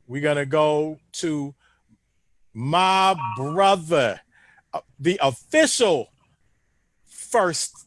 we're going to go to my brother, the official first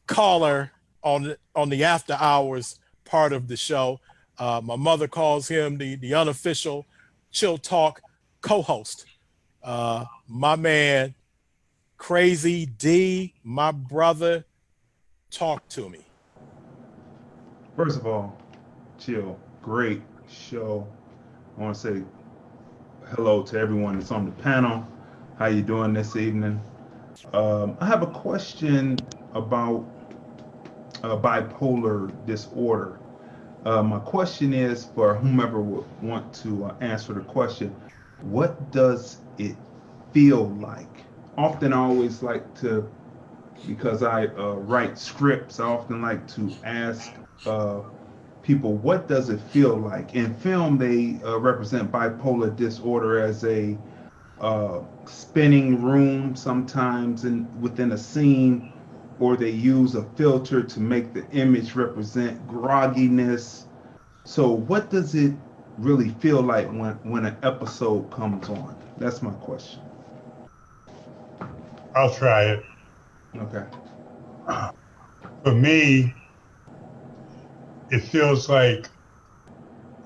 caller on the after hours part of the show. My mother calls him the unofficial Chill Talk co-host. My man, Crazy D, my brother, talk to me. First of all, chill. Great show. I want to say hello to everyone that's on the panel. How you doing this evening? I have a question about bipolar disorder. My question is for whomever would want to answer the question: what does it feel like? Often, I always like to, because I write scripts. I often like to ask uh, people, what does it feel like? In film, they represent bipolar disorder as a spinning room sometimes within a scene, or they use a filter to make the image represent grogginess. So, what does it really feel like when an episode comes on? That's my question. I'll try it. Okay. For me, it feels like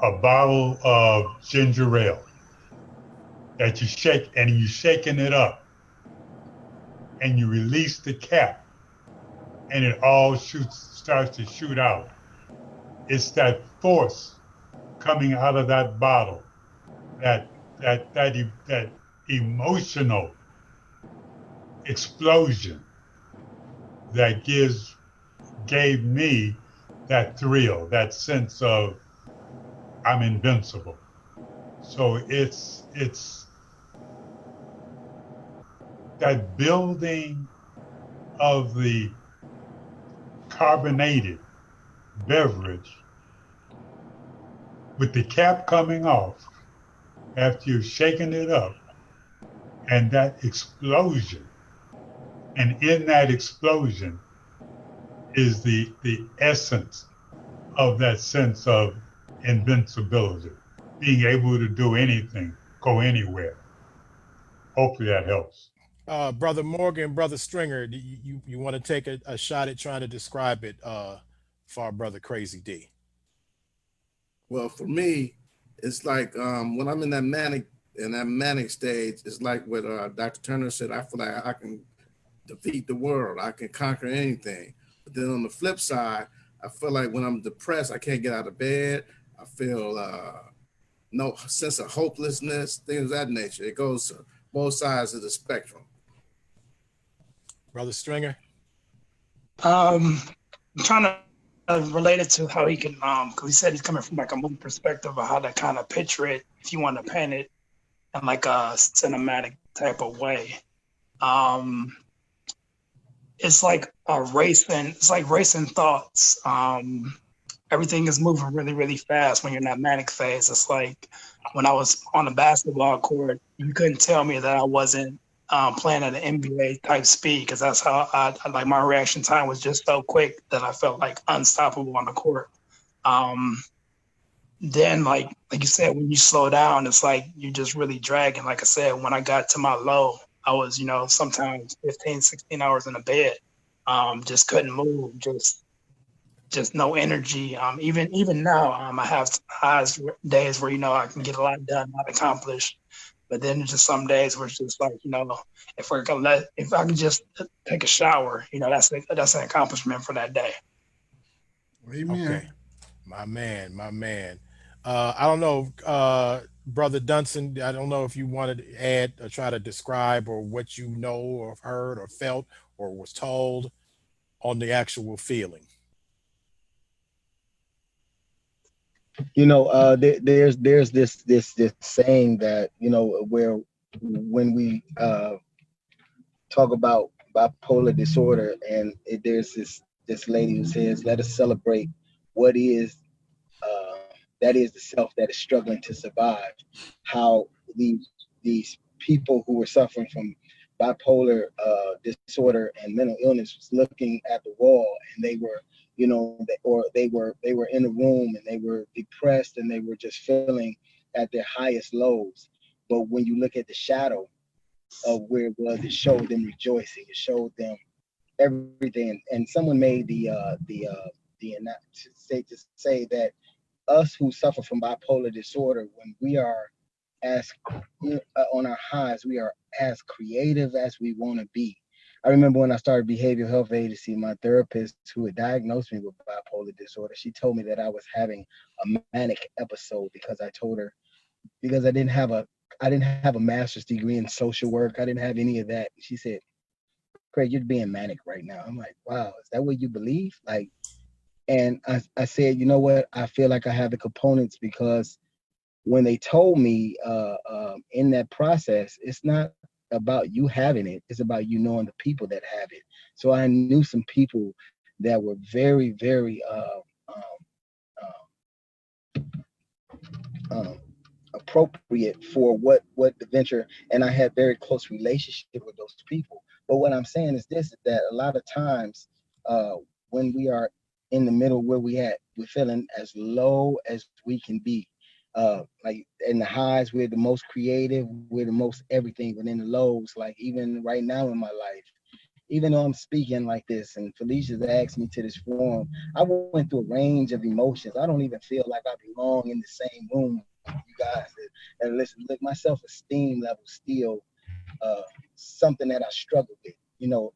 a bottle of ginger ale that you shake and you're shaking it up and you release the cap and it all starts to shoot out. It's that force coming out of that bottle, that emotional explosion that gave me that thrill, that sense of I'm invincible. So it's that building of the carbonated beverage with the cap coming off after you've shaken it up and that explosion. And in that explosion is the essence of that sense of invincibility, being able to do anything, go anywhere. Hopefully that helps. Brother Morgan, Brother Stringer, you want to take a shot at trying to describe it for our brother Crazy D? Well, for me, it's like when I'm in that manic stage. It's like what Dr. Turner said. I feel like I can defeat the world. I can conquer anything. But then on the flip side, I feel like when I'm depressed, I can't get out of bed. I feel no sense of hopelessness, things of that nature. It goes to both sides of the spectrum. Brother Stringer? Um, I'm trying to relate it to how he can, because he said he's coming from like a movie perspective of how to kind of picture it if you want to paint it in like a cinematic type of way. Um, it's like it's like racing thoughts. Everything is moving really, really fast when you're in that manic phase. It's like when I was on the basketball court, you couldn't tell me that I wasn't playing at an NBA type speed because that's how I like my reaction time was just so quick that I felt like unstoppable on the court. Um, then like you said, when you slow down, it's like you just really dragging. Like I said, when I got to my low, I was, sometimes 15, 16 hours in a bed. Just couldn't move, just no energy. Even now, I have days where I can get a lot done, a lot accomplished. But then there's just some days where it's just like if I can just take a shower, that's an accomplishment for that day. Amen. Okay. My man, my man. I don't know, Brother Dunson, I don't know if you wanted to add or try to describe or what you know or heard or felt or was told on the actual feeling. There's this saying that where when we talk about bipolar disorder, and there's this lady who says, "Let us celebrate what is that is the self that is struggling to survive." How these people who were suffering from bipolar disorder and mental illness was looking at the wall, and they were or they were in a room and they were depressed and they were just feeling at their highest lows. But when you look at the shadow of where it was, it showed them rejoicing. It showed them everything. And someone made to say that us who suffer from bipolar disorder, when we are as on our highs, we are as creative as we want to be. I remember when I started behavioral health agency, my therapist who had diagnosed me with bipolar disorder, she told me that I was having a manic episode because I told her, because I didn't have a master's degree in social work. I didn't have any of that. She said, Craig, you're being manic right now. I'm like, wow, is that what you believe? Like, and I said, you know what? I feel like I have the components because when they told me in that process, it's not about you having it. It's about you knowing the people that have it. So I knew some people that were very, very appropriate for what the venture, and I had very close relationship with those people. But what I'm saying is this, that a lot of times when we are in the middle where we're feeling as low as we can be. Like in the highs, we're the most creative, we're the most everything, but in the lows, like even right now in my life, even though I'm speaking like this and Felicia's asked me to this forum, I went through a range of emotions. I don't even feel like I belong in the same room with you guys. And listen, look, my self-esteem level still something that I struggle with,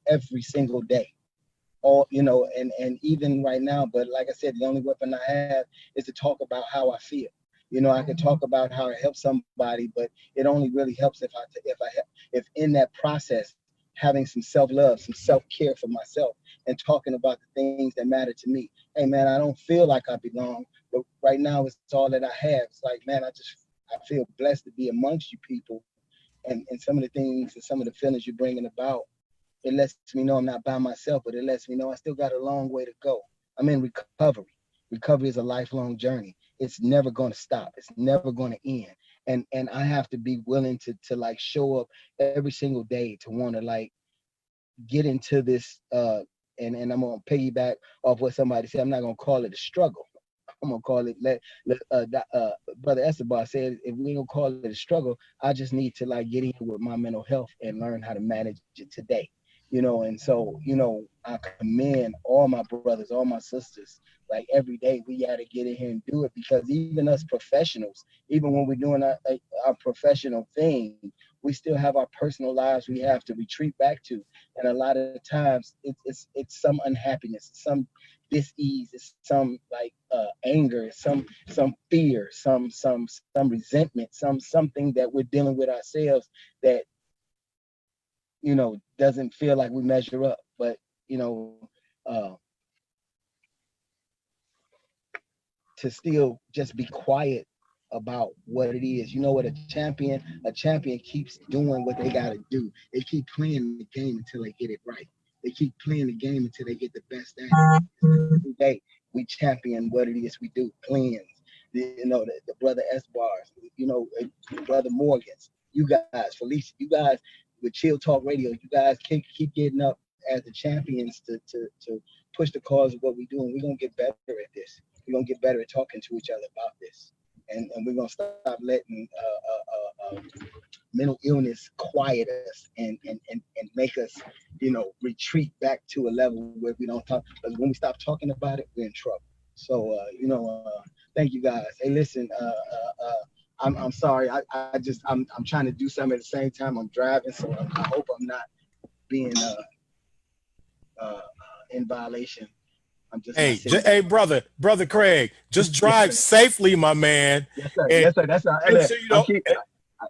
every single day. And even right now, but like I said, the only weapon I have is to talk about how I feel. I can talk about how it helps somebody, but it only really helps if in that process, having some self-love, some self-care for myself, and talking about the things that matter to me. Hey man, I don't feel like I belong, but right now it's all that I have. It's like, man, I feel blessed to be amongst you people, and some of the things and some of the feelings you're bringing about. It lets me know I'm not by myself, but it lets me know I still got a long way to go. I'm in recovery. Recovery is a lifelong journey. It's never going to stop. It's never going to end. And I have to be willing to like show up every single day to want to like get into this and I'm gonna piggyback off what somebody said. I'm not gonna call it a struggle. I'm gonna call it Brother Escobar said, if we don't call it a struggle, I just need to like get in with my mental health and learn how to manage it today. And so, I commend all my brothers, all my sisters. Like every day we gotta get in here and do it, because even us professionals, even when we're doing our professional thing, we still have our personal lives we have to retreat back to. And a lot of times it's some unhappiness, some dis-ease, it's some like anger, some fear, some resentment, something that we're dealing with ourselves that doesn't feel like we measure up. But to still just be quiet about what it is. What a champion keeps doing what they got to do. They keep playing the game until they get it right. They keep playing the game until they get the best at it. Every day we champion what it is we do. Cleanse, the brother S bars, brother Morgans, you guys, Felicia, you guys with Chill Talk Radio, you guys keep getting up as the champions to push the cause of what we do, and we're gonna get better at this. We're gonna get better at talking to each other about this, and we're gonna stop letting mental illness quiet us and make us, retreat back to a level where we don't talk. Because when we stop talking about it, we're in trouble. So, thank you guys. Hey, listen, I'm sorry. I'm trying to do something at the same time. I'm driving, so I hope I'm not being in violation. I'm just hey, brother Craig, just drive safely, my man. Yes, sir. And Yes, sir. That's make sure you don't.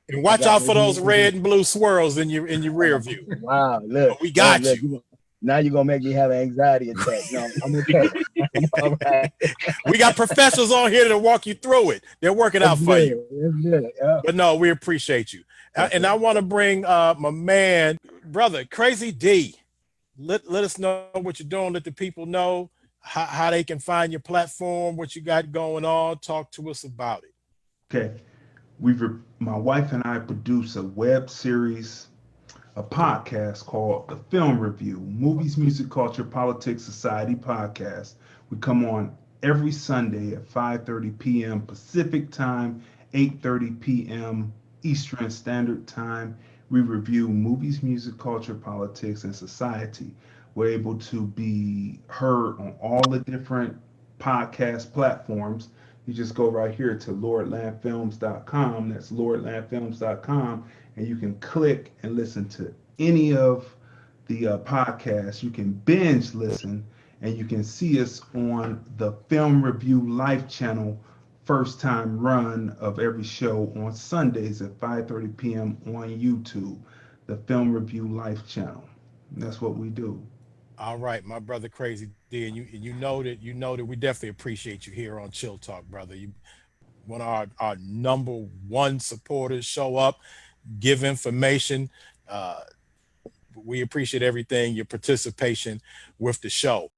And watch out for those red and blue swirls in your rear view. Wow, look, we got you. Now you're gonna make me have an anxiety attack. No, I'm okay. All right. We got professionals on here to walk you through it. They're working out for you. Yeah. But no, we appreciate you. And I want to bring my man, brother Crazy D. Let us know what you're doing. Let the people know how they can find your platform, what you got going on. Talk to us about it. Okay. My wife and I produce a web series a podcast called The Film Review, Movies, Music, Culture, Politics, Society podcast. We come on every Sunday at 5:30 p.m. Pacific Time, 8:30 p.m. Eastern Standard Time. We review movies, music, culture, politics, and society. We're able to be heard on all the different podcast platforms. You just go right here to LORDLANDFILMS.com. That's LORDLANDFILMS.com, and you can click and listen to any of the podcasts. You can binge listen, and you can see us on the Film Review Life channel, first time run of every show on Sundays at 5:30 p.m. on YouTube, the Film Review Life channel. And that's what we do. All right, my brother Crazy D, and you know that we definitely appreciate you here on Chill Talk, brother. You one of our number one supporters. Show up, give information. Uh, we appreciate everything, your participation with the show.